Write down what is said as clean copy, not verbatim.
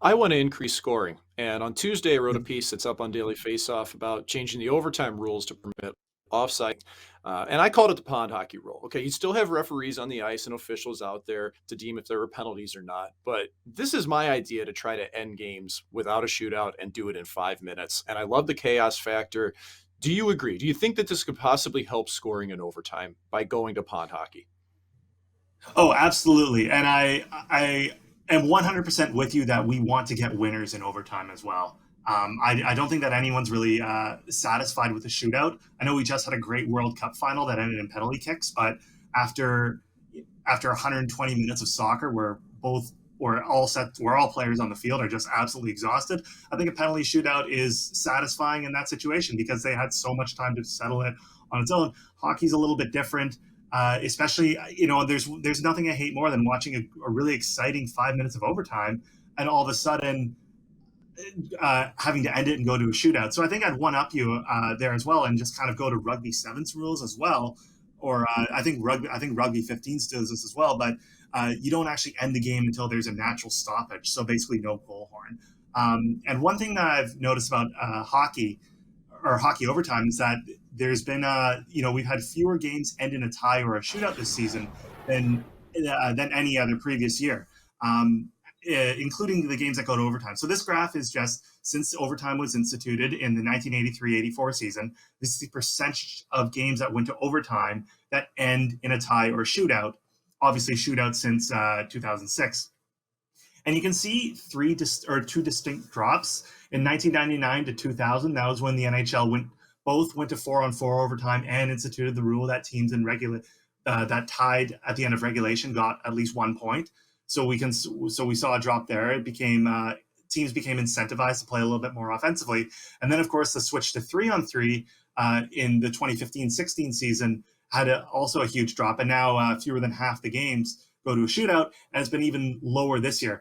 I want to increase scoring. And on Tuesday, I wrote a piece that's up on Daily Faceoff about changing the overtime rules to permit offside. And I called it the pond hockey rule. Okay, you still have referees on the ice and officials out there to deem if there were penalties or not. But this is my idea to try to end games without a shootout and do it in 5 minutes. And I love the chaos factor. Do you agree? Do you think that this could possibly help scoring in overtime by going to pond hockey? Oh, absolutely. And I am 100% with you that we want to get winners in overtime as well. I don't think that anyone's really satisfied with the shootout. I know we just had a great World Cup final that ended in penalty kicks, but after after 120 minutes of soccer, where both where all players on the field are just absolutely exhausted, I think a penalty shootout is satisfying in that situation because they had so much time to settle it on its own. Hockey's a little bit different. Especially, there's nothing I hate more than watching a really exciting 5 minutes of overtime, and all of a sudden having to end it and go to a shootout. So I think I'd one up you there as well, and just kind of go to rugby sevens rules as well. Or I think rugby 15s does this as well, but you don't actually end the game until there's a natural stoppage. So basically, no goal horn. And one thing that I've noticed about hockey or hockey overtime is that there's been we've had fewer games end in a tie or a shootout this season than any other previous year. Including the games that go to overtime. So this graph is just since overtime was instituted in the 1983-84 season, this is the percentage of games that went to overtime that end in a tie or a shootout. Obviously, shootout since 2006. And you can see two distinct drops in 1999 to 2000. That was when the NHL went to 4-on-4 overtime and instituted the rule that teams in that tied at the end of regulation got at least 1 point. So we saw a drop there. It became teams became incentivized to play a little bit more offensively, and then of course the switch to 3-on-3 in the 2015-16 season had also a huge drop, and now fewer than half the games go to a shootout, and it's been even lower this year.